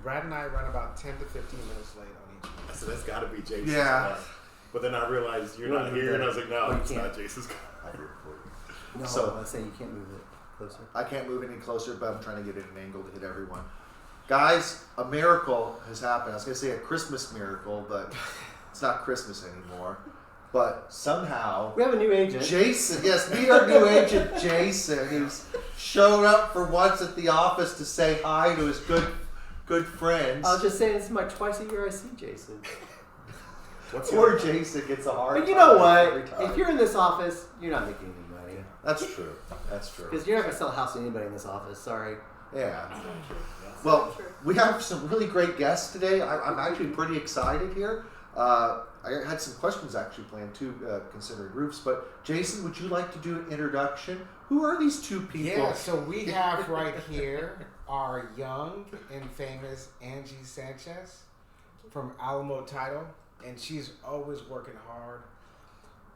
Brad and I run about 10 to 15 minutes late on each one. So that's got to be Jason's Yeah. car. But then I realized you're not here, and I was like, no, it's not Jason's car. I do it for you. No, So- I was saying you can't move it closer. I can't move any closer, but I'm trying to get it an angle to hit everyone. Guys, a miracle has happened. I was going to say a Christmas miracle, but it's not Christmas anymore. But somehow, We have a new agent. Jason, yes, meet our new agent, Jason, who's showed up for once at the office to say hi to his good friends. I was just saying, this is my twice a year I see Jason. Poor Jason gets a hard But you know time every what? time. If you're in this office, you're not making any money. That's true. That's true. Because you're not going to sell a house to anybody in this office. Sorry. Yeah. Well, we have some really great guests today. I'm actually pretty excited here. I had some questions actually planned too, considering roofs. But Jason, would you like to do an introduction? Who are these two people? Yeah, so we have right here our young and famous Angie Sanchez from Alamo Title. And she's always working hard,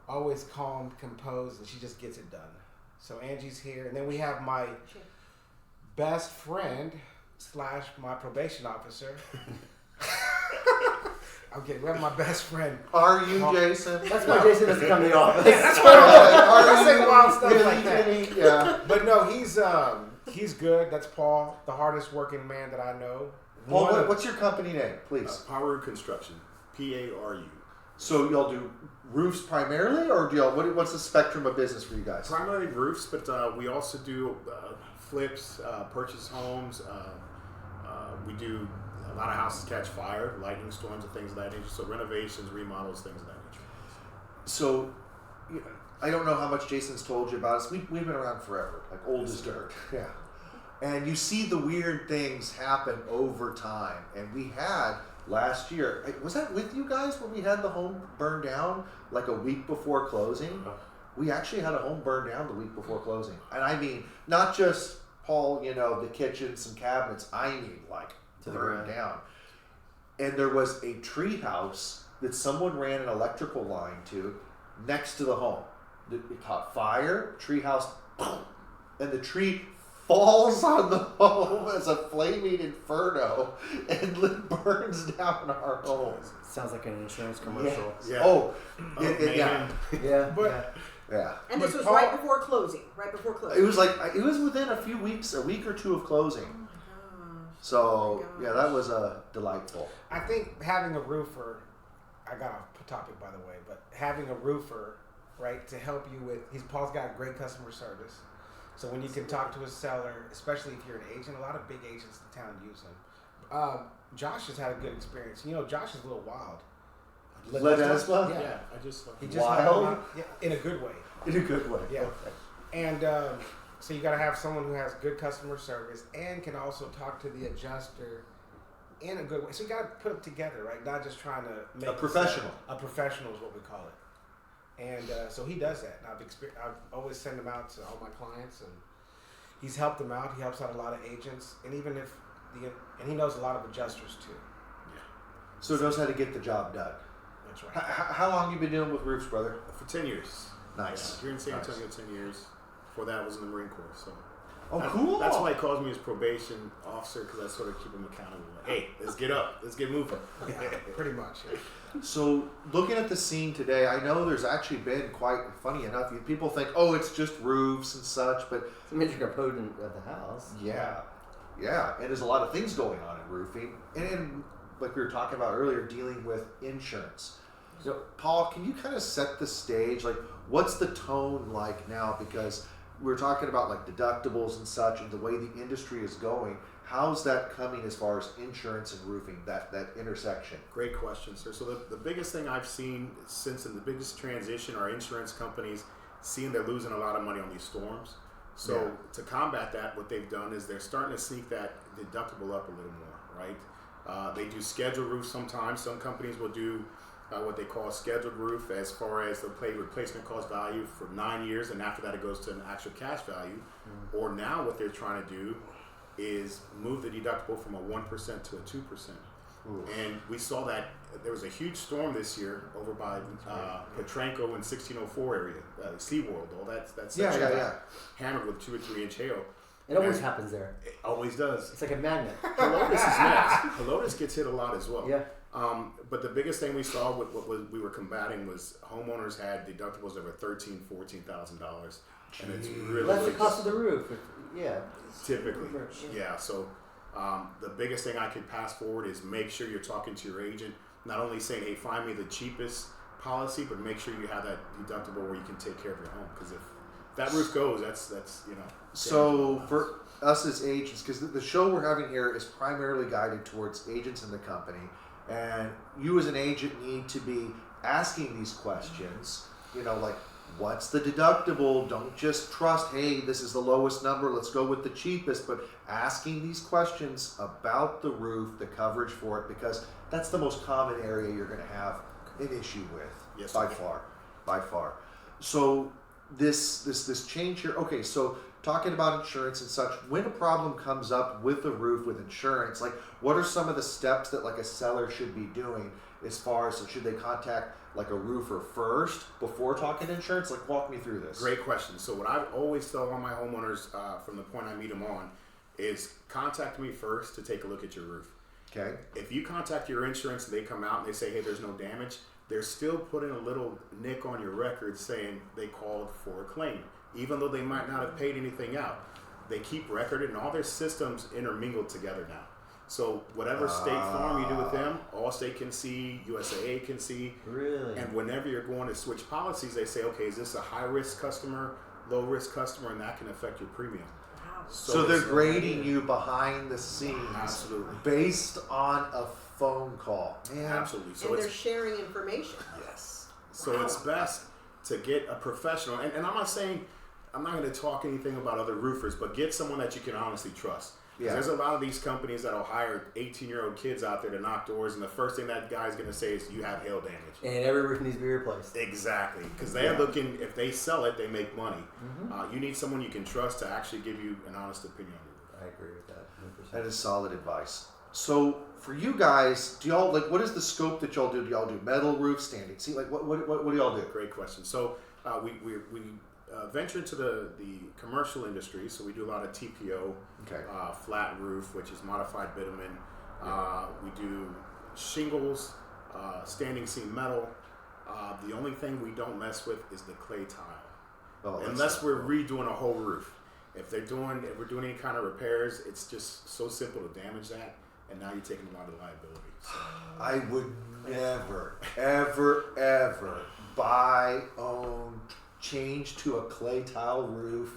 always calm, composed, and she just gets it done. So Angie's here. And then we have my best friend / my probation officer. I'm kidding. We have my best friend. Are you Jason? That's why Jason doesn't come to the office. That's why Are I say you wild stuff really like that. kidding? Yeah. But no, he's good. That's Paul, the hardest working man that I know. Paul, what's your company name, please? Paru Construction. PARU. So y'all do roofs primarily, or do y'all? What's the spectrum of business for you guys? Primarily roofs, but we also do flips, purchase homes. We do a lot of houses catch fire, lightning storms, and things of that nature. So renovations, remodels, things of that nature. So, I don't know how much Jason's told you about us. We've been around forever, like old as dirt. Yeah. And you see the weird things happen over time. And we had last year, was that with you guys when we had the home burned down like a week before closing? We actually had a home burned down the week before closing. And I mean, not just, Paul, the kitchen, some cabinets. I mean, like, To the burned ground. down. And there was a tree house that someone ran an electrical line to next to the home. It caught fire, tree house, and the tree falls on the home as a flaming inferno and burns down our home. Sounds like an insurance commercial. Yeah. Oh, Mayhem. Yeah. But yeah. And this But was Paul- right before closing. Right before closing. It was within a few weeks, a week or two of closing. Oh my gosh. So, Oh my yeah, gosh. that was delightful. I think having a roofer, I got off topic by the way, but having a roofer, right, to help you with, Paul's got great customer service. So when you can talk to a seller, especially if you're an agent, a lot of big agents in town use him. Josh has had a good experience. Josh is a little wild. Ledesma? Yeah. I just He just Wild? helped him out, in a good way. In a good way. Yeah. Okay. And so you got to have someone who has good customer service and can also talk to the adjuster in a good way. So you got to put it together, right? Not just trying to make A professional. A professional is what we call it. And so he does that. And I've always sent him out to all my clients, and he's helped them out. He helps out a lot of agents, and even if and he knows a lot of adjusters too. So knows how to get the job done. That's right. How long you been dealing with roofs, brother? For 10 years. Nice. Yeah, here in San Nice. Antonio, 10 years. Before that, I was in the Marine Corps. So Oh, cool. That's why he calls me his probation officer, because I sort of keep him accountable. Like, hey, let's get up. Let's get moving. Yeah, pretty much. Yeah. So, looking at the scene today, I know there's actually been quite funny enough. People think, oh, it's just roofs and such, but It's a major component of the house. yeah, and there's a lot of things going on in roofing, and like we were talking about earlier, dealing with insurance. So, Paul, can you kind of set the stage? Like, what's the tone like now? Because we're talking about like deductibles and such, and the way the industry is going. How's that coming as far as insurance and roofing? That intersection. Great question, sir. So the biggest thing I've seen since the biggest transition are insurance companies seeing they're losing a lot of money on these storms. So to combat that, what they've done is they're starting to sneak that deductible up a little more, right? They do scheduled roofs sometimes. Some companies will do what they call a scheduled roof as far as they'll pay replacement cost value for 9 years, and after that it goes to an actual cash value. Or now what they're trying to do is move the deductible from a 1% to a 2%. And we saw that there was a huge storm this year over by Petranco in 1604 area, SeaWorld, all that section got hammered with 2 or 3 inch hail. It always happens there. It always does. It's like a magnet. Helotes is next. Helotes gets hit a lot as well. Yeah. But the biggest thing we saw with we were combating was homeowners had deductibles over $13,000-$14,000, and it's really That's the really cost of the roof. Yeah. typically. Yeah. So the biggest thing I could pass forward is make sure you're talking to your agent, not only saying, "Hey, find me the cheapest policy," but make sure you have that deductible where you can take care of your home. Because if that roof goes, that's So for us as agents, because the show we're having here is primarily guided towards agents in the company, and you as an agent need to be asking these questions. You know, like, what's the deductible? Don't just trust, hey, this is the lowest number, let's go with the cheapest, but asking these questions about the roof, the coverage for it, because that's the most common area you're going to have an issue with. Yes, by sir. far. So this change here. Okay, so talking about insurance and such, when a problem comes up with a roof with insurance, like what are some of the steps that like a seller should be doing as far as should they contact like a roofer first before talking insurance? Like walk me through this. Great question. So what I always tell all my homeowners from the point I meet them on is contact me first to take a look at your roof. Okay. If you contact your insurance and they come out and they say, "Hey, there's no damage," they're still putting a little nick on your record saying they called for a claim, even though they might not have paid anything out. They keep record and all their systems intermingled together now. So whatever State Farm you do with them, Allstate can see, USAA can see. Really? And whenever you're going to switch policies, they say, "Okay, is this a high risk customer, low risk customer?" And that can affect your premium. Wow. So they're it's- grading you behind the scenes Absolutely. based on a phone call. Man, Absolutely. So And it's they're sharing information. Yes. So it's best to get a professional, and I'm not saying, I'm not going to talk anything about other roofers, but get someone that you can honestly trust. 'Cause Yeah. There's a lot of these companies that'll hire 18-year-old kids out there to knock doors, and the first thing that guy's going to say is, "You have hail damage." And every roof needs to be replaced. Exactly. Because they're Yeah. looking, if they sell it, they make money. You need someone you can trust to actually give you an honest opinion on your roof. I agree with that. 100%. that is solid advice. So for you guys, do y'all like what is the scope that y'all do? Do y'all do metal roof, standing seat? Like what do y'all do? Great question. So we venture into the commercial industry. So we do a lot of TPO, Okay. flat roof, which is modified bitumen. We do shingles, standing seam metal. The only thing we don't mess with is the clay tile, Oh, that's unless not we're cool. redoing a whole roof. If we're doing any kind of repairs, it's just so simple to damage that, and now you're taking a lot of liability. So, I would never, ever buy, own, change to a clay tile roof,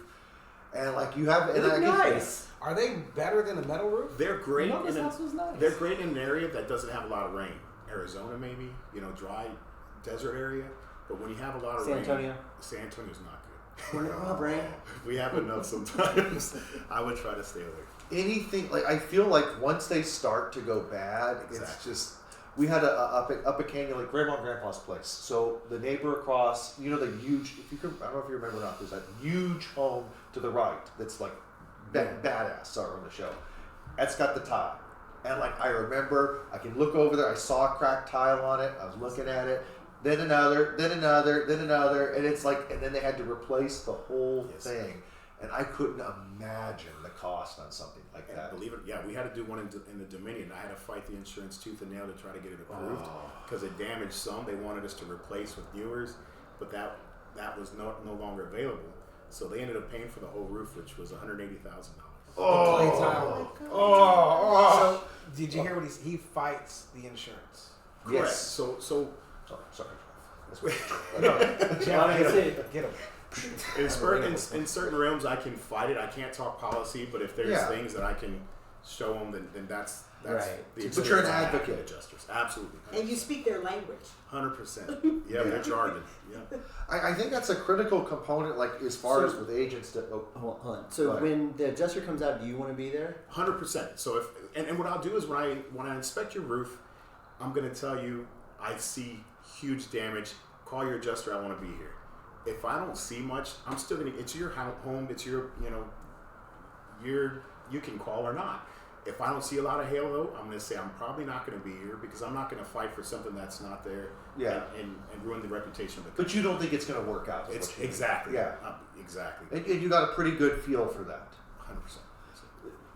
and like you have, and I get- Nice. Are they better than a metal roof? they're great. No, this in house was nice. They're great in an area that doesn't have a lot of rain. Arizona, maybe, dry desert area. But when you have a lot of San rain, Antonio? San Antonio's not good. We're not brain. We have enough sometimes. I would try to stay away. anything like I feel like once they start to go bad, it's Exactly. just. We had up a canyon like Grandma and Grandpa's place. So the neighbor across, the huge. If you can, I don't know if you remember or not. There's that huge home to the right that's like badass. Sorry, on the show. That's got the tile, and like I remember, I can look over there. I saw a cracked tile on it. I was looking at it. Then another, and it's like, and then they had to replace the whole Yes. thing, and I couldn't imagine the cost on something like And that. believe it, yeah, we had to do one in the Dominion. I had to fight the insurance tooth and nail to try to get it approved because it damaged some. They wanted us to replace with newers, but that was no longer available. So they ended up paying for the whole roof, which was $180,000. The clay tile. So, did you hear what he fights the insurance? Correct. Yes. So Sorry. Jeff, get him. in certain realms, I can fight it. I can't talk policy, but if there's Yeah. things that I can show them, then that's Right. the But you're an experience I have with advocate. adjusters. Absolutely. And you speak their language. 100%. Yeah, their jargon. Yeah. I think that's a critical component, like as far as with agents. Hold on. So Go ahead. when the adjuster comes out, do you want to be there? 100%. So if and what I'll do is when I inspect your roof, I'm going to tell you I see huge damage. Call your adjuster. I want to be here. If I don't see much, I'm still going to. It's your home. It's your you can call or not. If I don't see a lot of hail, though, I'm going to say I'm probably not going to be here because I'm not going to fight for something that's not there. Yeah. And ruin the reputation of the company. But you don't think it's going to work out. is It's what you mean. exactly. Yeah. Exactly. And you got a pretty good feel for that. 100%.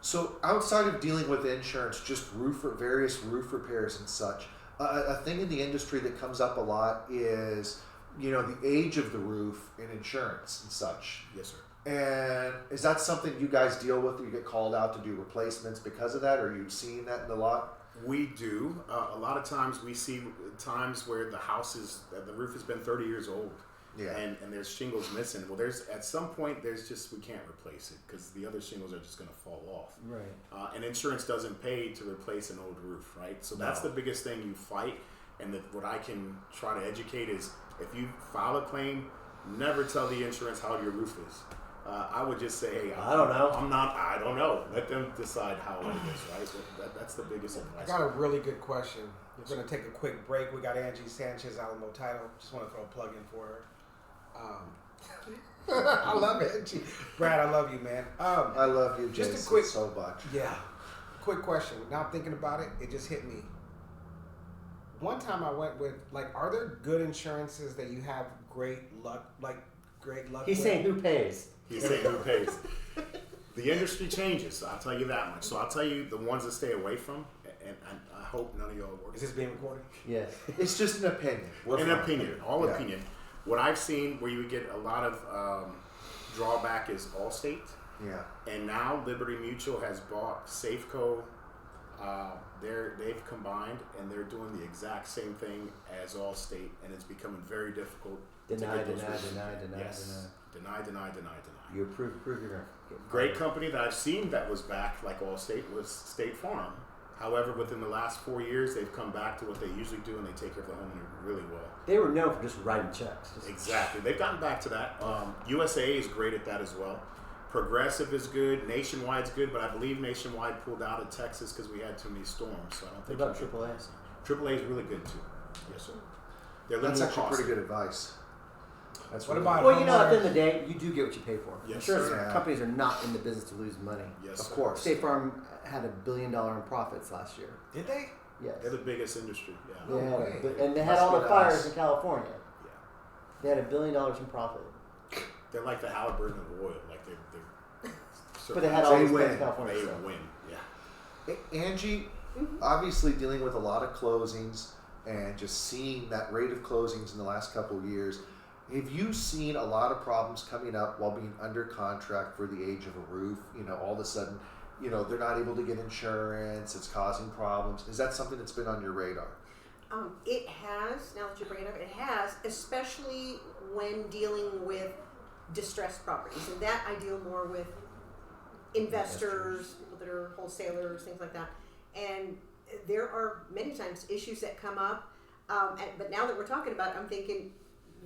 So outside of dealing with insurance, just various roof repairs and such, a thing in the industry that comes up a lot is, the age of the roof in insurance and such. Yes, sir. And is that something you guys deal with? You get called out to do replacements because of that? Or are you seeing that in the lot? We do. A lot of times we see times where the roof has been 30 years old. Yeah. And there's shingles missing. Well, at some point we can't replace it because the other shingles are just going to fall off. Right. And insurance doesn't pay to replace an old roof, right? So that's the biggest thing you fight. And what I can try to educate is, if you file a claim, never tell the insurance how your roof is. I would just say, hey, I don't know. I don't know. Let them decide how it is, right? That's the biggest advice. I got a really good question. We're going to take a quick break. We got Angie Sanchez, Alamo Title. Just want to throw a plug in for her. I love Angie. Brad, I love you, man. I love you, just Jason, a quick, so much. Yeah. Quick question. Now I'm thinking about it. It just hit me. One time I went with, are there good insurances that you have great luck He's with? saying who pays. He's saying who pays. The industry changes, so I'll tell you that much. So I'll tell you the ones to stay away from, and I hope none of y'all work. Is this being recorded? Yes. It's just an opinion. Opinion. What I've seen where you would get a lot of drawback is Allstate. Yeah. And now Liberty Mutual has bought Safeco. They've combined and they're doing the exact same thing as Allstate, and it's becoming very difficult. Deny. Deny. You approve you're gonna get Great company that I've seen that was back like Allstate was State Farm. However, within the last 4 years, they've come back to what they usually do, and they take care of the homeowner really well. They were known for just writing checks. Exactly. They've gotten back to that. USA is great at that as well. Progressive is good. Nationwide's good, but I believe Nationwide pulled out of Texas because we had too many storms. So I don't What think. about AAA? AAA is really good too. Yes, sir. They're a little That's more actually costly. pretty good advice. That's What really about- good. Well, at the end of the day, you do get what you pay for. Yes, Insurance sir. Yeah. companies are not in the business to lose money. Yes, Of sir. course. State Farm had $1 billion in profits last year. Did they? Yes. They're the biggest industry. Yeah. No They had way. and they had Must all be the fires nice. in California. Yeah. They had $1 billion in profit. They're like the Halliburton of oil. Like they're But they had all They these win. in California. They so. win. Yeah. Angie, obviously dealing with a lot of closings and just seeing that rate of closings in the last couple of years, have you seen a lot of problems coming up while being under contract for the age of a roof? All of a sudden, they're not able to get insurance, it's causing problems. Is that something that's been on your radar? It has, now that you bring it up, it has, especially when dealing with distressed properties. And that I deal more with investors, people that are wholesalers, things like that. And there are many times issues that come up. But now that we're talking about it, I'm thinking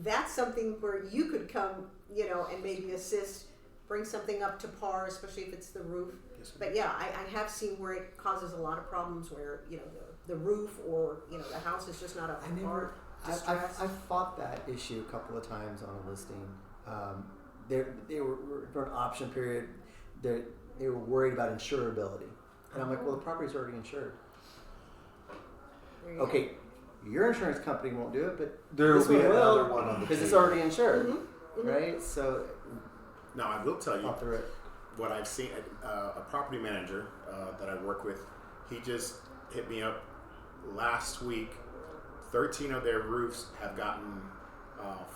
that's something where you could come, and maybe assist, bring something up to par, especially if it's the roof. Yes, But yeah, I have seen where it causes a lot of problems where, the roof or, the house is just not up to par. I've fought that issue a couple of times on a listing. They were for an option period. They were worried about insurability, and I'm like, well, the property's already insured. There you Okay, your insurance company won't do it, but There will this be one another will one on the because it's table. already insured, Mhm, mhm. right? So Now I will tell you off the rip. what I've seen. A property manager that I work with, he just hit me up last week. 13 of their roofs have gotten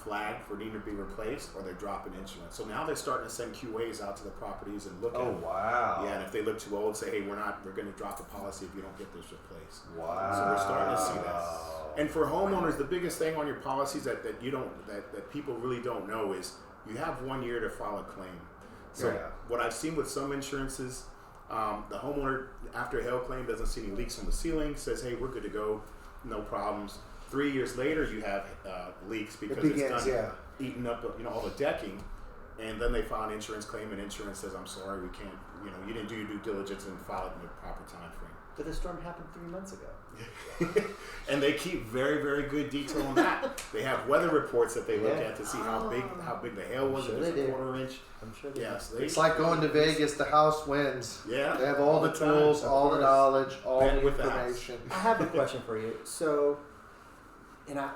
flagged for needing to be replaced, or they're dropping insurance. So now they're starting to send QAs out to the properties and look Oh, at. wow. Yeah, and if they look too old, say, hey, we're going to drop the policy if you don't get this replaced. Wow. So we're starting to see that. And for homeowners, the biggest thing on your policies that people really don't know is you have 1 year to file a claim. So Yeah. what I've seen with some insurances, the homeowner after a hail claim doesn't see any leaks on the ceiling, says, hey, we're good to go, no problems. 3 years later, you have leaks because it's done eating up all the decking, and then they file an insurance claim, and insurance says, I'm sorry, we can't, you didn't do your due diligence and file it in the proper time frame. But the storm happened 3 months ago. And they keep very, very good detail on that. They have weather reports that they look Yeah. at to see how big the hail was. Sure If it's they a do. quarter inch. I'm sure they Yes, It's like going to Vegas. The house wins. Yeah, They have all the time, tools, of all the course. knowledge, all And the with the house. information. I have a question for you. So, and I'd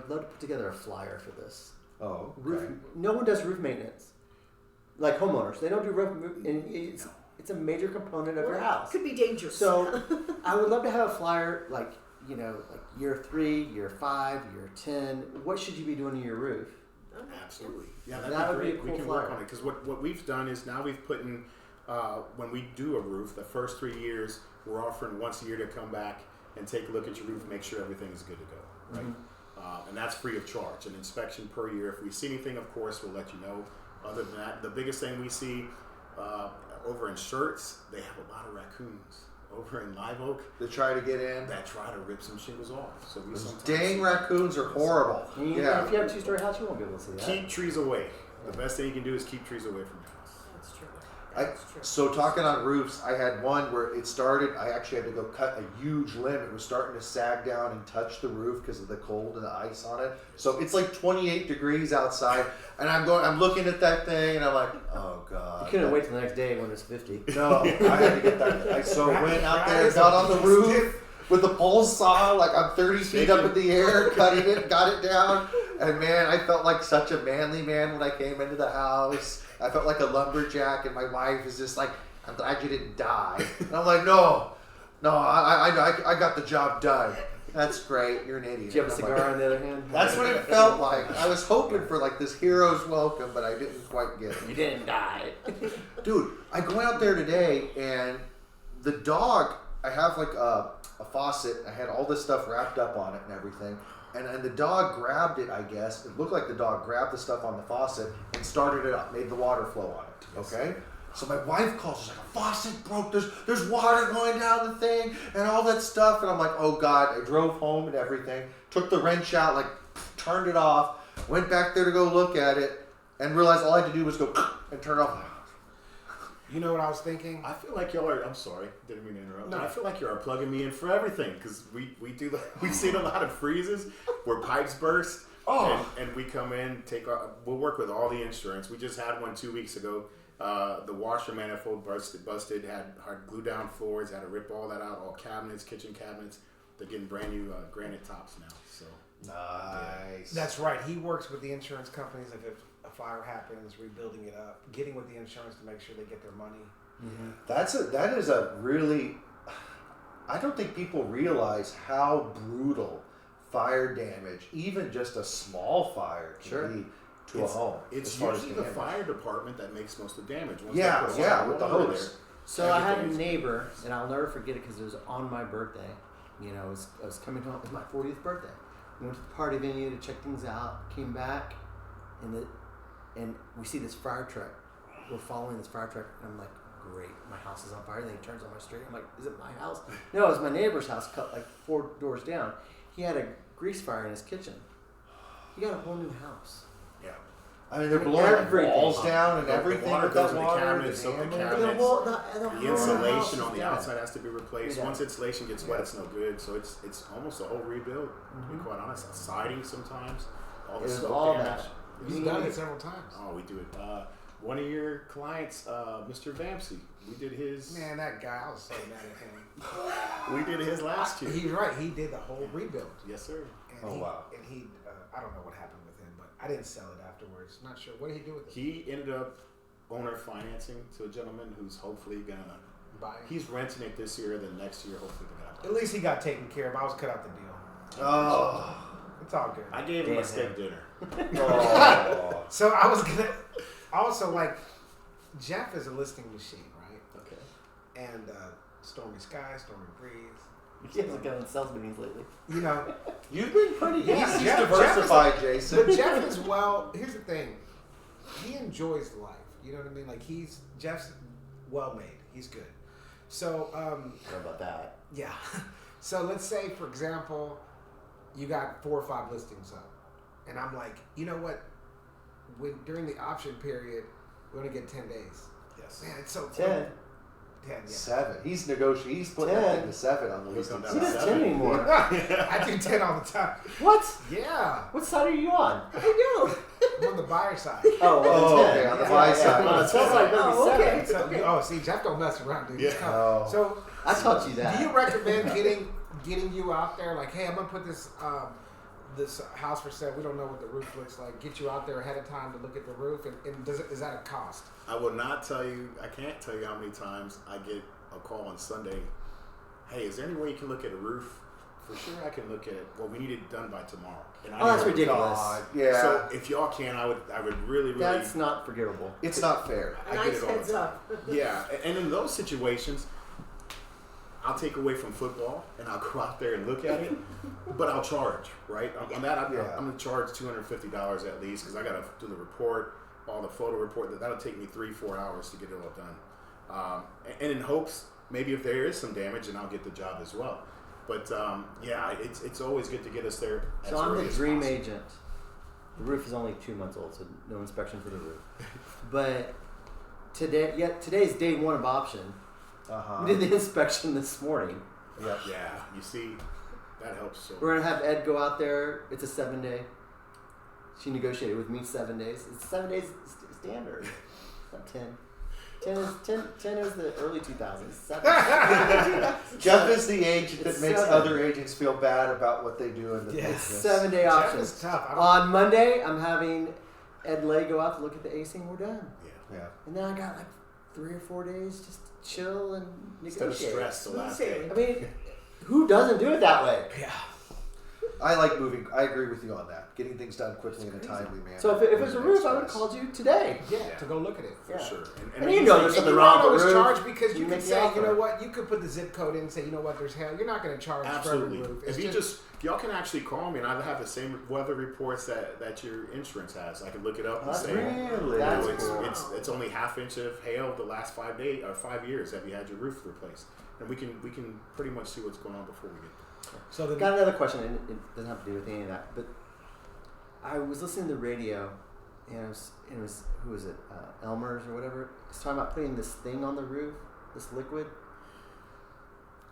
love to put together a flyer for this. Oh, Roof. okay. No one does roof maintenance. like homeowners. They don't do roof, and it's a major component of your house. Could be dangerous. So I would love to have a flyer like like year 3, year 5, year 10. What should you be doing to your roof? Absolutely. Yeah, That that'd would be be great. a We cool can work flyer. on it because what we've done is now we've put in when we do a roof, the first 3 years we're offering once a year to come back and take a look at your roof, make sure everything is good to go, right? And that's free of charge. An inspection per year. If we see anything, of course, we'll let you know. Other than that, the biggest thing we see over in Shirts, they have a lot of raccoons. Over in Live Oak, They try to get in. that try to rip some shingles off. So we Those sometimes dang see- raccoons are horrible. If you Yeah. have a 2-story house, you won't be able to see that. Keep trees away. The best thing you can do is keep trees away from your house. That's true. I, That's true. so talking on roofs, I had one where it started. I actually had to go cut a huge limb. It was starting to sag down and touch the roof because of the cold and the ice on it. So it's like 28 degrees outside, and I'm looking at that thing, and I'm like, oh god. You couldn't wait till the next day when it's 50. No, I had to get that. I so went out there, That is got on the a roof with the pole saw, like I'm 30 feet up in the air, cutting it, got it down, and man, I felt like such a manly man when I came into the house. I felt like a lumberjack, and my wife is just like, "I'm glad you didn't die." And I'm like, "No, I got the job done. That's great. You're an idiot." Do you have a And I'm cigar like, on the other hand? That's what it felt like. I was hoping for like this hero's welcome, but I didn't quite get it. You didn't die. Dude, I go out there today and the dog, I have like a faucet. I had all this stuff wrapped up on it and everything. And the dog grabbed it, I guess. It looked like the dog grabbed the stuff on the faucet and started it up, made the water flow on it. Okay? So my wife calls, she's like, "A faucet broke, there's water going down the thing and all that stuff." And I'm like, oh God. I drove home and everything, took the wrench out, like turned it off, went back there to go look at it, and realized all I had to do was go and turn it off. You know what I was thinking? I feel like y'all are. I'm sorry, didn't mean to interrupt. No. I feel like you are plugging me in for everything because we do. We've seen a lot of freezes where pipes burst. Oh. And we come in, we'll work with all the insurance. We just had one 2 weeks ago. The washer manifold busted, had glue down floors, had to rip all that out, all cabinets, kitchen cabinets. They're getting brand new granite tops now. So Nice. That's right. He works with the insurance companies if a fire happens, rebuilding it up, getting with the insurance to make sure they get their money. That is a really. I don't think people realize how brutal fire damage, even just a small fire, can Sure. be to a home. it's as far as usually the damage. fire department that makes most of the damage. Once Yeah, they put a yeah, lot of with the water hose. there, So I had a everything's- neighbor, and I'll never forget it because it was on my birthday. I was coming home. It was my 40th birthday. We went to the party venue to check things out. Came back, and we see this fire truck. We're following this fire truck, and I'm like, great, my house is on fire. And then he turns on my street. I'm like, is it my house? No, it was my neighbor's house, cut like 4 doors down. He had a grease fire in his kitchen. He got a whole new house. Yeah. I mean, they're blowing the Everything. walls down and The everything water with goes that in the water. cabinets, the soak the damage. cabinets. The The whole insulation house on is the done. outside has to be replaced. Yeah. Once insulation gets wet, it's no good. So it's almost a whole rebuild. To be quite honest, siding sometimes, all the It was smoke all damage. that. He's done it several times. Oh, we do it. One of your clients, Mr. Vampsy, we did his. Man, that guy, I was so mad at him. We did his last year. He's right. He did the whole rebuild. Yes, sir. And Oh, wow. And he, I don't know what happened with him, but I didn't sell it afterwards. Not sure. What did he do with it? He ended up owner financing to a gentleman who's hopefully gonna. Buy it. He's renting it this year. Then next year, hopefully, they're At gonna. least he got taken care of. I was cut out the deal. Oh. It's all good. I gave him Damn a steak him. dinner. Oh. So I was gonna also like Jeff is a listing machine, right? Okay. And Stormy Sky, Stormy Breeze. He hasn't gone on sales meetings lately. You know, You've been pretty Yeah, he's Jeff- diversified, but Jason. Jeff is well. Here's the thing, he enjoys life. You know what I mean? Like Jeff's well made. He's good. So I don't know about that. yeah. So let's say, for example, you got 4 or 5 listings up, and I'm like, you know what? During the option period, we're gonna get 10 days. Yes. Man, it's so 10. 10, yeah. 7. He's negotiating. He's putting 10. that thing to 7 on the He's listing gone He down side. to doesn't 10 anymore. I do 10 all the time. What? Yeah, What side are you on? I know. I'm on the buyer side. Oh, Oh, the 10. okay, on the Yeah, buy yeah, side. On the sell side, Oh, okay. So, see, Jeff don't mess around, dude. Yeah. Oh. So, I taught you that. do you recommend getting you out there? Like, hey, I'm gonna put this this house for sale. We don't know what the roof looks like. Get you out there ahead of time to look at the roof, and is that a cost? I will not tell you. I can't tell you how many times I get a call on Sunday. Hey, is there any way you can look at a roof? For sure, I can look at it. Well, we need it done by tomorrow. And I Oh, that's know- ridiculous. God, yeah. So if y'all can, I would really. That's not forgivable. It's not fair. I get Nice it all the heads time. up. Yeah, and in those situations, I'll take away from football and I'll go out there and look at it, but I'll charge, right? On that, I'm going to charge $250 at least because I got to do the report, all the photo report. That'll take me 3-4 hours to get it all done. And in hopes, maybe if there is some damage, then I'll get the job as well. But yeah, it's always good to get us there. As So I'm early the as dream possible. agent. The roof is only 2 months old, so no inspection for the roof. But today's day one of option. Uh-huh. We did the inspection this morning. Yep. Yeah, you see, that helps. So We're gonna have Ed go out there. It's a 7-day. She negotiated with me 7 days. It's 7 days standard, not 10. 10 is the early 2000s. 7. Jeff is the agent that It's makes 7. other agents feel bad about what they do in the Yeah. business. 7-day Jeff option. is tough. I don't- On Monday, I'm having Ed Lay go out to look at the AC, and we're done. yeah, Yeah. And then I got like 3 or 4 days just to chill and instead of negotiate. stress the last day. I mean, who doesn't do it that way? Yeah. I like moving. I agree with you on that. Getting things done quickly in a timely manner. So if it was a roof, I would have Stress. called you today. Yeah, to go look at it. For Yeah. sure. And you know there's And something you wrong know with it's the roof. charged because you You can make the say, you know offer. what, you could put the zip code in and say, you know what, there's hail. You're not going to charge Absolutely. for every roof. If you just y'all can actually call me and I have the same weather reports that your insurance has. I can look it up and That's say, Really? you know, That's cool. it's only ½ inch of hail the last 5 days or 5 years have you had your roof replaced, and we can pretty much see what's going on before we get there. So the Got another question, and it doesn't have to do with any of that. But I was listening to the radio, and it was who was it? Elmer's or whatever. It's talking about putting this thing on the roof, this liquid.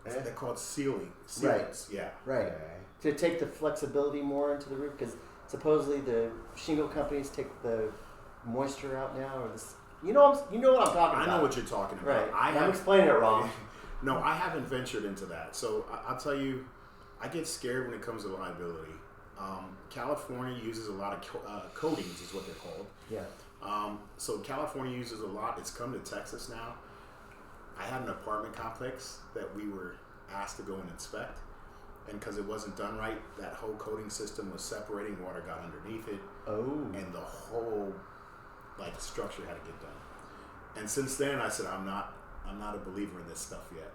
They're called sealing. Right. Sealants. Yeah. Right. Okay. To take the flexibility more into the roof, because supposedly the shingle companies take the moisture out now, or this. You know what I'm talking I about. know what you're talking about. Right. I'm explaining it wrong. No, I haven't ventured into that. So I'll tell you, I get scared when it comes to liability. California uses a lot of coatings, is what they're called. Yeah. So California uses a lot. It's come to Texas now. I had an apartment complex that we were asked to go and inspect, and because it wasn't done right, that whole coating system was separating. Water got underneath it, Oh. and the whole structure had to get done. And since then, I said I'm not a believer in this stuff yet.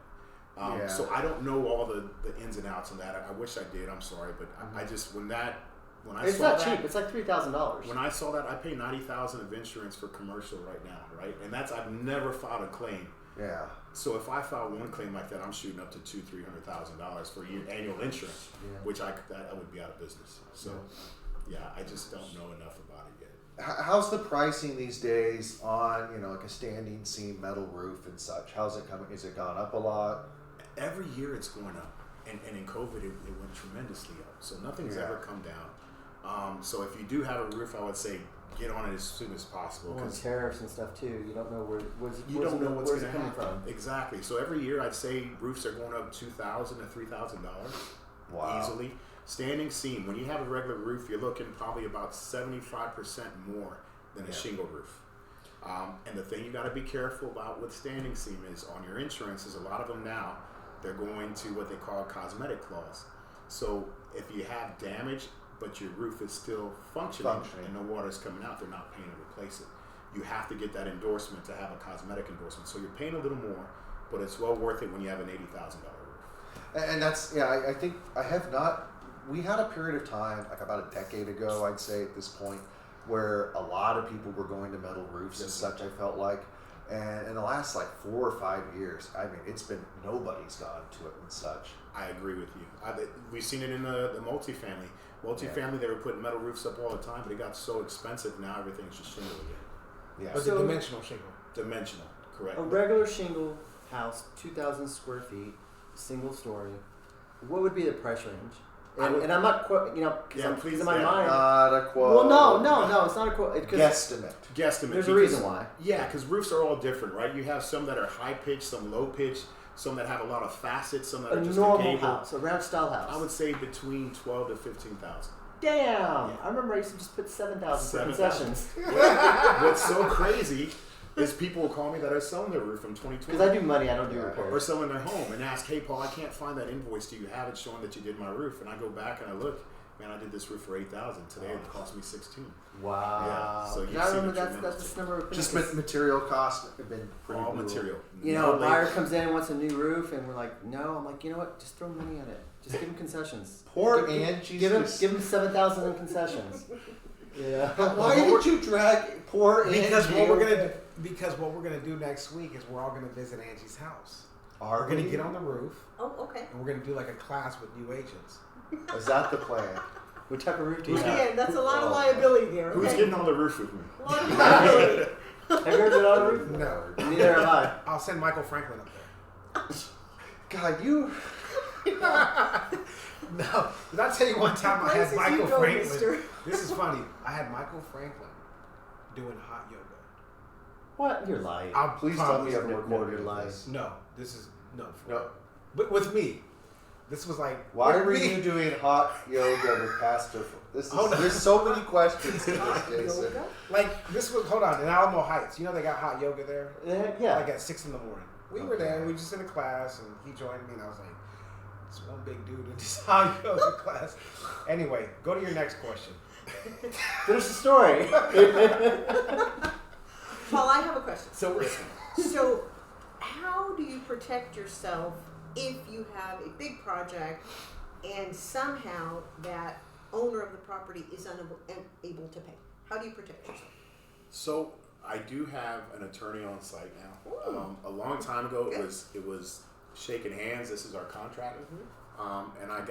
Yeah. So I don't know all the ins and outs of that. I wish I did. I'm sorry, but I just when I It's saw not that, cheap. It's like $3,000. when I saw that, I pay $90,000 of insurance for commercial right now, right? And I've never filed a claim. Yeah. So if I file one claim like that, I'm shooting up to $200,000-$300,000 for your annual insurance, Yeah. which I would be out of business. So yeah, I just don't know enough about it yet. How's the pricing these days on like a standing seam metal roof and such? How's it coming? Is it gone up a lot? Every year it's going up, and in COVID it went tremendously up. So nothing's Yeah. ever come down. So if you do have a roof, I would say get on it as soon as possible Well, and because tariffs and stuff too. You don't know where's what's it going to coming happen. from. Exactly. So every year I'd say roofs are going up $2,000 to $3,000 Wow. easily. Standing seam, when you have a regular roof, you're looking probably about 75% more than a Yeah. shingle roof. And the thing you got to be careful about with standing seam is on your insurance is a lot of them now, they're going to what they call cosmetic clause. So if you have damage, but your roof is still functioning and no water's coming out, they're not paying to replace it. You have to get that endorsement to have a cosmetic endorsement. So you're paying a little more, but it's well worth it when you have an $80,000 roof. And that's I think I have not. We had a period of time, like about a decade ago, I'd say at this point, where a lot of people were going to metal roofs and such. I felt like, and in the last 4 or 5 years, I mean, it's been nobody's gone to it and such. I agree with you. We've seen it in the multifamily. Multifamily, they were putting metal roofs up all the time, but it got so expensive now everything's just shingle again. Yeah. But So- the dimensional shingle. Dimensional, correct. A regular shingle house, 2,000 square feet, single story. What would be the price range? And I'm not quote, because please, in my yeah. mind. Not a quote. Well, no, it's not a quote. Guesstimate. Guesstimate. There's a because- reason why. Yeah, because roofs are all different, right? You have some that are high pitched, some low pitched, some that have a lot of facets, some that A are just normal a gable. house, a ranch style house. I would say between 12 to 15,000. Damn! I remember I used to just put 7,000 for 7,000. concessions. What's so crazy is people will call me that are selling their roof from 2020. Because I do money, I don't do or repairs. selling their home and ask, hey Paul, I can't find that invoice. Do you have it showing that you did my roof? And I go back and I look, man, I did this roof for $8,000. Today it cost me $16,000. Wow. Yeah, so you I see remember the that's tremendous the number of Just things. material costs have been pretty All brutal. material. You No know, a buyer labor. comes in and wants a new roof, and we're like, no. I'm like, you know what? Just throw money at it. Just give him concessions. Poor Give- Angie's Give him, just- give him 7,000 in concessions. Yeah. Why did you drag poor Because Angie? what we're gonna do next week is we're all gonna visit Angie's house. Are We're gonna we? get on the roof Oh, okay. and we're gonna do like a class with new agents. Is that the plan? What type of roof do you have? Again, that's a lot of Oh. liability there. Who's Okay. getting on the roof with me? A lot of liability. Have you ever been on a roof? No. Neither have I. I'll send Michael Franklin up there. God, you. No, did I tell you one time I had Places you Michael go, Franklin? mister. This is funny. I had Michael Franklin doing hot yoga. What? You're lying. I'll Please tell me promise- I've No, recorded you're lying. this. No, this is no. No. But with me, this was like. Why with were me. you doing hot yoga with Pastor? This is. Hold on. There's so many questions to this, Jason. Yoga? Like this was hold on in Alamo Heights. You know they got hot yoga there. Yeah. Like at 6 in the morning. We were Okay. there. We were just in a class, and he joined me, and I was like, "This one big dude in this hot yoga class." Anyway, go to your next question. Finish the story. Paul, I have a question. So we're So, how do you protect yourself if you have a big project and somehow that owner of the property is unable to pay? How do you protect yourself? So I do have an attorney on site now. Ooh. A long time ago, Good. it was shaking hands. This is our contract, and I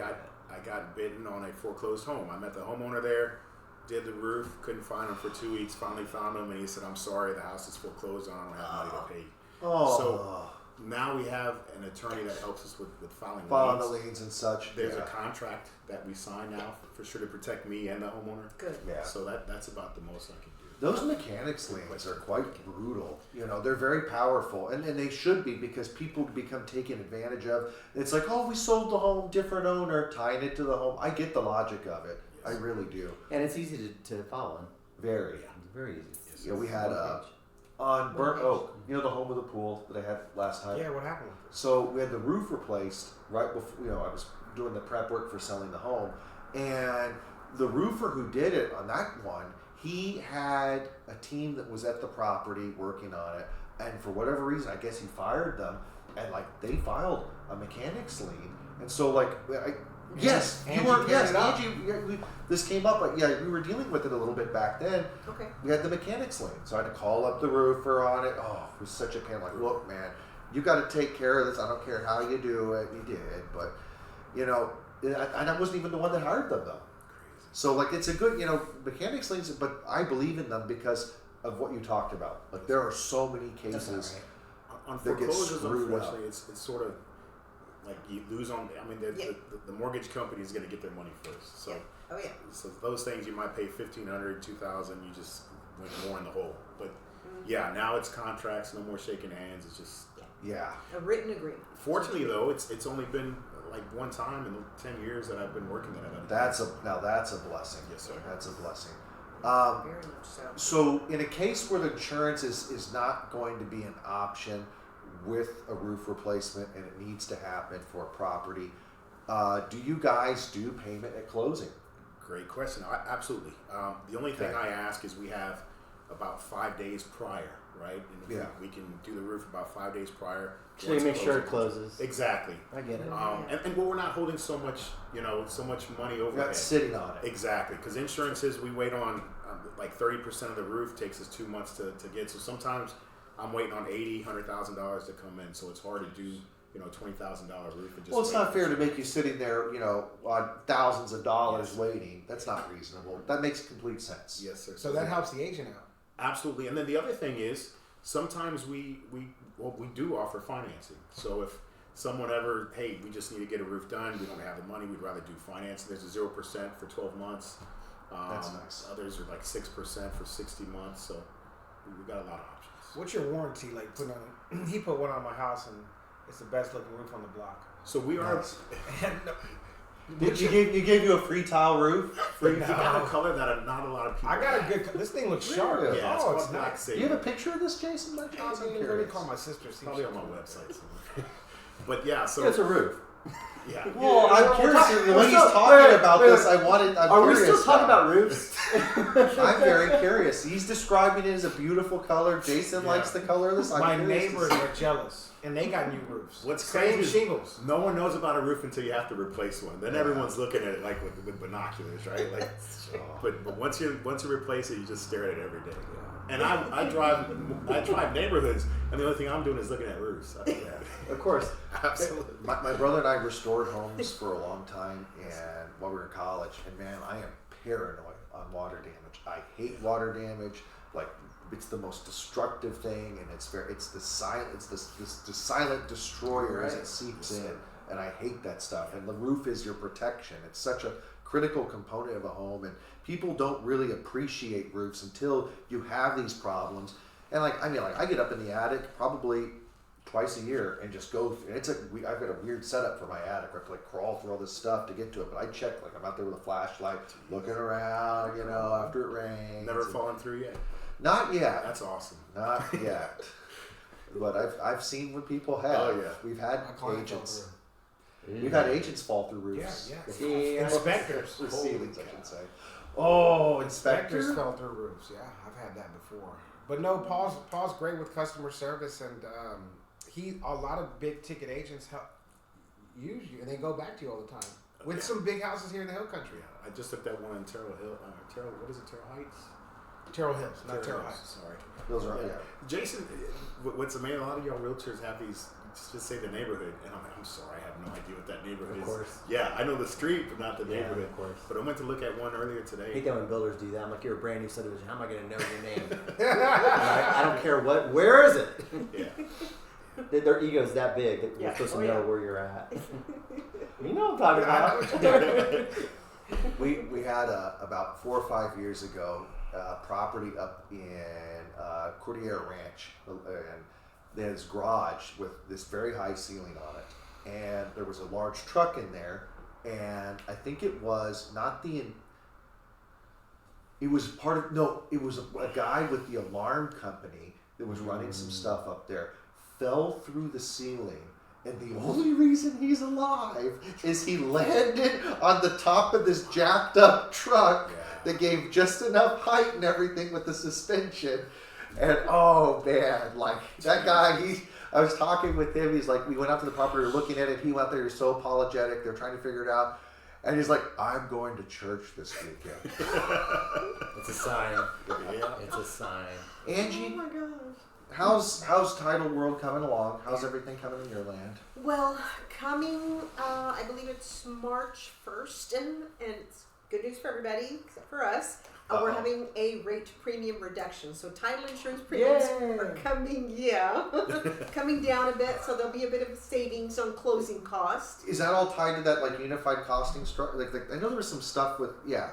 got bitten on a foreclosed home. I met the homeowner there, did the roof, couldn't find him for 2 weeks. Finally found him, and he said, "I'm sorry, the house is foreclosed on. I don't have money to pay." Oh. So now we have an attorney that helps us with filing File the liens. liens and such. There's yeah. a contract that we sign now for sure to protect me and the homeowner. Good. Yeah. So that's about the most I can do. Those mechanics liens are quite brutal. You know, they're very powerful, and they should be because people become taken advantage of. It's like, oh, we sold the home, different owner, tying it to the home. I get the logic of it. I Yes. really do. And it's easy to follow. Very. It's very easy. Yes. Yeah, we had One page. on Burnt page. Oak, you know, the home with the pool that I had last time. yeah. What happened? So we had the roof replaced right before, you know, I was doing the prep work for selling the home. And the roofer who did it on that one, he had a team that was at the property working on it. And for whatever reason, I guess he fired them. And like they filed a mechanics lien. And so like, yes, Angie you were, cleared yes, it up. Angie, this came up, but yeah, we were dealing with it a little bit back then. Okay. We had the mechanics lien, so I had to call up the roofer on it. Oh, it was such a pain. Like, look, man, you got to take care of this. I don't care how you do it. You did, but you know, and I wasn't even the one that hired them though. So like, it's a good, you know, mechanics liens, but I believe in them because of what you talked about. Like, there are so many That's cases. all right. On That gets foreclosures, screwed up. unfortunately, it's sort of like you lose on. I mean, Yeah. the mortgage company is going to get their money first. So, Yeah. Oh yeah. so those things you might pay $1,500, $2,000. You just went more in the hole. But yeah, now it's contracts, no more shaking hands. It's just. Yeah, A written agreement. Fortunately, though, it's only been like one time in the 10 years that I've been working at it. that's a blessing. Yes, sir. That's a blessing. Very much so. So in a case where the insurance is not going to be an option with a roof replacement and it needs to happen for a property, do you guys do payment at closing? Great question. Absolutely. The only thing Okay. I ask is we have about 5 days prior, right? And if Yeah. we can do the roof about 5 days prior. So you once make sure it closing- closes. Exactly. I get it. And well, we're not holding so much, so much money You're overhead. not sitting on it. Exactly, because insurances we wait on like 30% of the roof takes us 2 months to get. So sometimes I'm waiting on $100,000 to come in. So it's hard to do $20,000 roof and just. Well, it's wait. not fair to make you sitting there, on thousands of dollars Yes. waiting. That's not reasonable. That makes complete sense. Yes, sir. So that helps the agent out. Absolutely, and then the other thing is sometimes we do offer financing. So if someone ever, hey, we just need to get a roof done, we don't have the money, we'd rather do financing. There's a 0% for 12 months. That's nice. Others are like 6% for 60 months. So we've got a lot of options. What's your warranty like? Putting on? He put one on my house, and it's the best looking roof on the block. So we are Nice. And, You gave you a free tile roof? You got a color that not a lot of people I got a have. good. This thing looks sharp. Really? Yeah, Oh, it's it's called Black nice. Do Saber. you have a picture of this, Jason? By chance? I'm Let me curious. call my sister. See if Probably she on my can- website somewhere. But yeah, so It's a roof. yeah. Well, I'm we're curious. talking- When he's we're still- talking wait, about wait, this, wait. I'm Are we curious still talking now. about roofs? I'm very curious. He's describing it as a beautiful color. Jason Yeah. likes the color of this. I'm My curious to neighbors see. are jealous, and they got new roofs. What's Same crazy is shingles? no one knows about a roof until you have to replace one. Then Yeah. everyone's looking at it like with binoculars, right? Like, but once you replace it, you just stare at it every day. And I drive neighborhoods, and the only thing I'm doing is looking at roofs. Of course. Absolutely. My brother and I restored homes for a long time, and while we were in college, and man, I am paranoid on water damage. I hate water damage. Like, it's the most destructive thing, and it's the silent destroyer as it seeps in, and I hate that stuff. And the roof is your protection. It's such a critical component of a home, and people don't really appreciate roofs until you have these problems. And I get up in the attic probably twice a year and just go. And I've got a weird setup for my attic. Where I have to crawl through all this stuff to get to it. But I check, I'm out there with a flashlight, looking around, after it rains. Never fallen through yet. Not yet. That's awesome. Not yet. But I've seen what people have. Oh, yeah. We've had My client agents. fell We've had agents fall through roofs. Yeah, yeah. Yeah. Inspectors. Or ceilings, I Holy should say. Oh, Inspector? inspectors fell through roofs. Yeah, I've had that before. But no, Paul's great with customer service, and a lot of big ticket agents use you, and they go back to you all the time. With some big houses here in the Hill Country. I just looked at one in Terrell Hill. What is it? Terrell Heights. Terrell Hills, not Terrell Heights. Sorry. Those are, yeah. Jason, what's amazing? A lot of y'all realtors have these. Just say the neighborhood, and I'm like, I'm sorry, I have no idea what that neighborhood is. Of course. Yeah, I know the street, but not the Yeah, neighborhood. of course. But I went to look at one earlier I today. hate that when builders do that. I'm like, you're a brand new subdivision. How am I going to know your name? I don't care what. Where is it? Yeah. Their ego's that big that you're Yeah. supposed Oh, to know yeah. where you're at. You know what I'm talking about. We had about 4 or 5 years ago property up in Cordillera Ranch, and there's this garage with this very high ceiling on it, and there was a large truck in there, and I think it was not the. It was part of it was a guy with the alarm company that was running some stuff up there, fell through the ceiling. And the only reason he's alive is he landed on the top of this jacked up truck that gave just enough height and everything with the suspension. And oh man, like that guy, I was talking with him, he's like, we went out to the property, we were looking at it, he went out there, he's so apologetic, they're trying to figure it out. And he's like, I'm going to church this weekend. It's a sign. Yeah. It's a sign. Angie, Oh my gosh. how's Title World coming along? How's everything coming in your land? Well, coming, I believe it's March 1st, and it's good news for everybody except for us. We're Uh-oh. having a rate premium reduction. So title insurance premiums Yay. are coming down a bit. So there'll be a bit of savings on closing costs. Is that all tied to that unified costing structure? Like I know there was some stuff with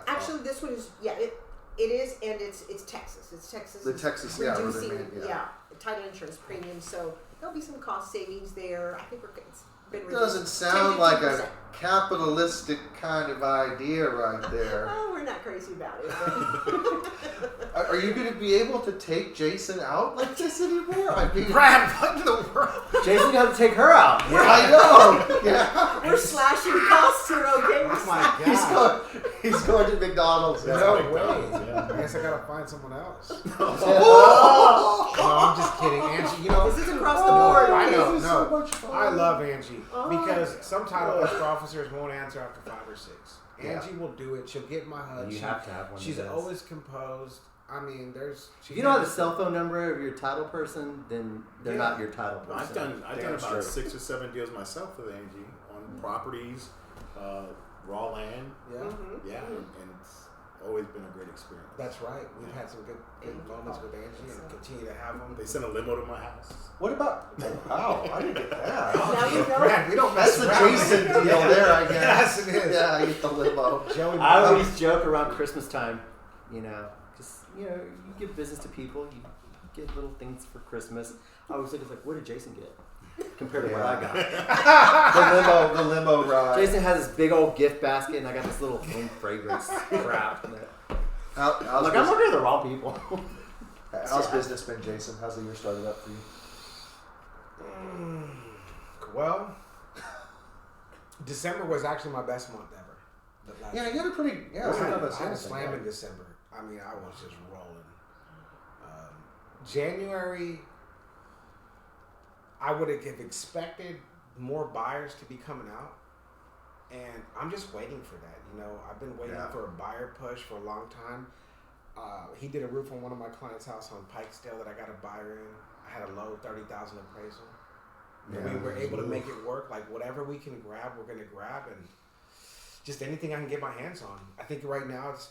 Actually, this one is it is, and it's Texas. It's Texas. The is Texas, yeah, where they reducing made- yeah. title insurance premiums. So there'll be some cost savings there. I think it's been It reduced doesn't sound 10-15%. like a capitalistic kind of idea right there. Oh, we're not crazy about it. But Are you going to be able to take Jason out like this anymore? I mean, Brad, what in the world? Jason got to take her out. I know. Yeah. we're slashing costs here, okay? Oh my He's going to McDonald's now. No way. McDonald's, yeah. I guess I gotta find someone else. Oh! No, I'm just kidding, Angie. You know, This is across the board. I okay? know. This is so much fun. I love Angie Oh, because some title extra officers won't answer after 5 or 6. Yeah. Angie will do it. She'll get my HUD. You have to have one. She's that does. always composed. I mean, If you don't have the cell phone number of your title person, then they're Yeah. not your title person. I've done Damn about straight. 6 or 7 deals myself with Angie on properties, raw land. Yeah, Mhm. Yeah, and it's always been a great experience. that's right. We've had some good moments with Angie and continue to have them. They sent a limo to my house. What about? Wow, I didn't get that. Now you know. Brad, we don't mess That's the around. Jason deal there, I guess. Yes, it is. Yeah, I get the limo. Joey, I always joke around Christmas time, just you give business to people, you get little things for Christmas. I always think it's like, what did Jason get? compared to what I got. The limo ride. Jason has this big old gift basket, and I got this little home fragrance crap. In it. How's I'm like, I'm business, working with the wrong people. how's business been, Jason? How's the year started up for you? Well, December was actually my best month ever. Yeah, you had a pretty. Yeah, I it's had, not a I had a bad slam thing. in December. I mean, I was just rolling. January, I would have expected more buyers to be coming out, and I'm just waiting for that. You know, I've been waiting Yeah. for a buyer push for a long time. He did a roof on one of my clients' house on Pikesdale that I got a buyer in. I had a low 30,000 appraisal. And we were able to make it work. Like whatever we can grab, we're gonna grab, and just anything I can get my hands on. I think right now it's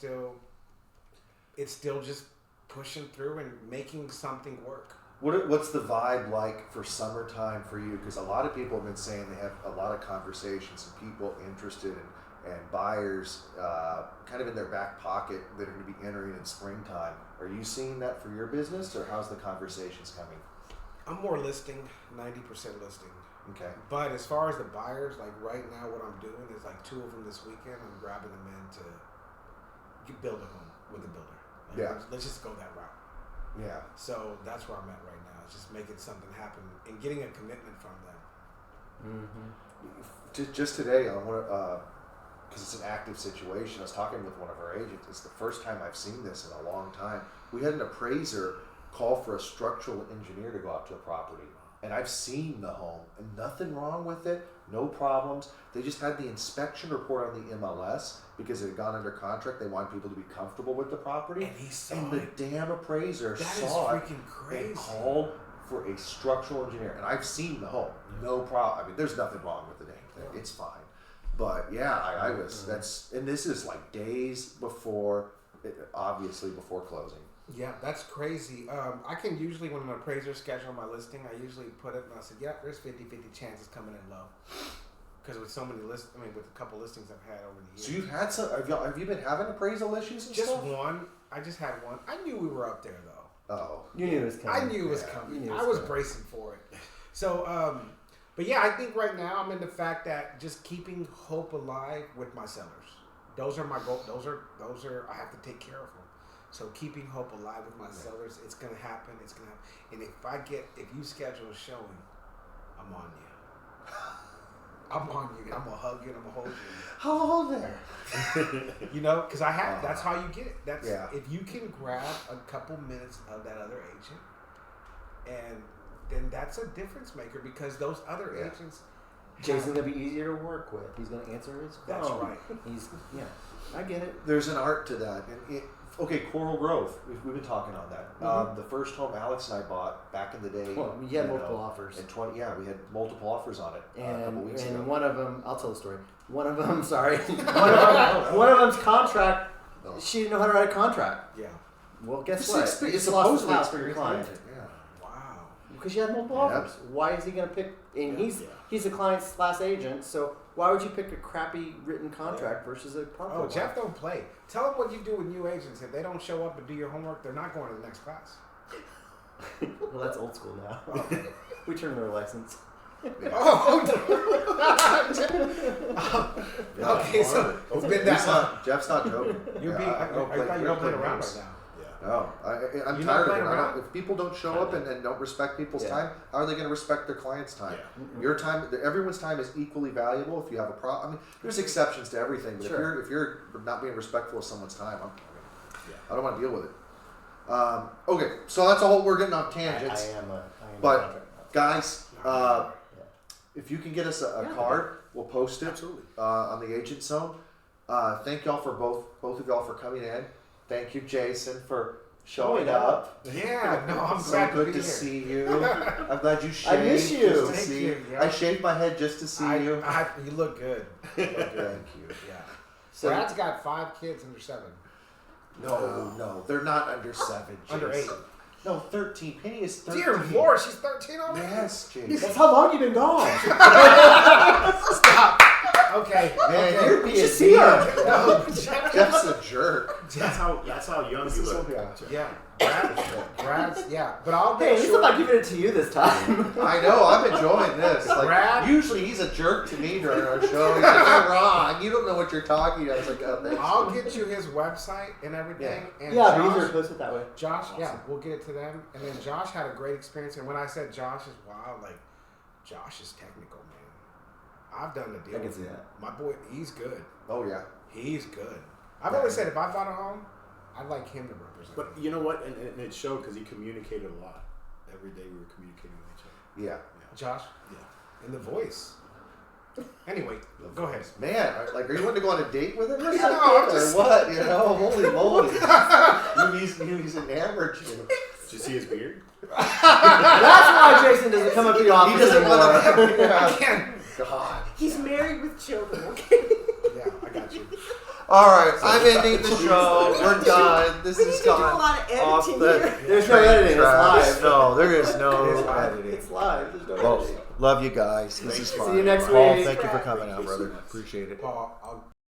still just pushing through and making something work. What's the vibe like for summertime for you? Because a lot of people have been saying they have a lot of conversations and people interested and buyers kind of in their back pocket that are going to be entering in springtime. Are you seeing that for your business, or how's the conversations coming? I'm more listing, 90% listing. Okay. But as far as the buyers, like right now, what I'm doing is like 2 of them this weekend. I'm grabbing them in to build a home with a builder. Like, Yeah. Let's just go that route. Yeah. So that's where I'm at right now. It's just making something happen and getting a commitment from them. Just today, I want to, because it's an active situation. I was talking with one of our agents. It's the first time I've seen this in a long time. We had an appraiser call for a structural engineer to go out to a property, and I've seen the home, and nothing wrong with it, no problems. They just had the inspection report on the MLS because it had gone under contract. They wanted people to be comfortable with the property, And he saw and the it. damn appraiser That is saw it freaking crazy. and called for a structural engineer. And I've seen the home, no problem. I mean, there's nothing wrong with the damn thing. It's fine. But yeah, I was. And this is like days before, obviously before closing. Yeah, that's crazy. I can usually, when an appraiser schedule my listing, I usually put it and I said, yeah, there's 50-50 chances coming in low. Because with so many with a couple listings I've had over the years. So you've had some. Have you been having appraisal issues and Just stuff? one. I just had one. I knew we were up there though. Oh, You knew it was coming. I knew it was Yeah, coming. you knew it I was was coming. bracing for it. So, but yeah, I think right now I'm in the fact that just keeping hope alive with my sellers. Those are my goals. Those are I have to take care of them. So keeping hope alive with my sellers, it's gonna happen. It's gonna happen. And if you schedule a showing, I'm on you. I'm on you. I'm gonna hug you and I'm gonna hold you. hello there. You know, because that's how you get it. That's Yeah. if you can grab a couple minutes of that other agent, and then that's a difference maker because those other Yeah. agents. Jason's gonna be easier to work with. He's gonna answer his phone. That's right. I get it. There's an art to that. And okay, Coral Grove. We've been talking on that. The first home Alex and I bought back in the day. Well, you had you multiple know, offers. in 20, yeah, we had multiple offers on it a couple weeks ago. And one of them, I'll tell the story. One of them, sorry, one of them's contract. No. She didn't know how to write a contract. Yeah. Well, guess It's what? expe- You it's just lost the supposedly house for your experience client agent, yeah. Wow. because you had multiple Yeah. offers. Why is he going to pick? And he's the client's last agent, so why would you pick a crappy written contract versus a proper Oh, one? Jeff don't play. Tell them what you do with new agents. If they don't show up and do your homework, they're not going to the next class. Well, that's old school now. We turned their license. Oh. Okay, so it's been that long. Jeff's not joking. You're being. I thought you were playing around right now. No, I'm You're not tired of it. playing around? If people don't show up and don't respect people's time, how are they going to respect their client's time? Your time, everyone's time is equally valuable. If you have a problem, I mean, there's exceptions to everything. But Sure. if you're not being respectful of someone's time, I don't want to deal with it. Okay, so that's a whole. We're getting off tangents. I am But- a contract. Guys, if you can get us a card, we'll post it on the Agent Zone. Thank y'all for both of y'all for coming in. Thank you, Jason, for showing up. Yeah, no, I'm So glad good to be to here. see you. I'm glad you shaved. I miss you. Just to Thank see you, yeah. I shaved my head just to see you. You look good. You look good. Thank you. Yeah. So Brad's got 5 kids under 7. No, they're not under 7. Under Jason. 8. No, 13. Penny is 13. Dear Lord, she's 13 already. Yes, Jason. that's how long you've been gone. Stop. Okay. Man, okay. you're being see her. mean. No, Jeff's a jerk. That's how young you look. Yeah. Brad's, yeah. But I'll Hey, make at least sure. I'm not giving it to you this time. I know, I'm enjoying this. Like, Brad? usually he's a jerk to me during our show. He's like, you're wrong. You don't know what you're talking about. I was like, oh, thanks. I'll get you his website and everything. And yeah, but Josh, easier to post it that way. Josh, yeah, we'll get it to them. And then Josh had a great experience. And when I said Josh is wild, like, Josh is technical, man. I've done the deal. I can with see him. that. My boy, he's good. Oh, yeah. He's good. I've always said if I bought a home, I'd like him to represent. But you know what? And it showed because he communicated a lot. Every day we were communicating with each other. Yeah. Josh, Yeah. and the voice. Anyway, go ahead. Man, like, are you wanting to go on a date with him or No, something? I'm Or just- what? You know, holy moly. he's enamored you. Did you see his beard? That's why Jason doesn't come up to the office He doesn't anymore. want to. I can't. God. He's married with children. Okay. Yeah, I got you. All right, I'm ending the show. We're done. This We need is to do a gone lot of off editing the here. There's no editing. It's tracks. live. No, there is no It is live. editing. It's live. There's no Well, editing. love you guys. This is Thank you. fun. See you next Paul, week. thank you for coming Thank out, you so brother. much. Appreciate it. Paul, I'll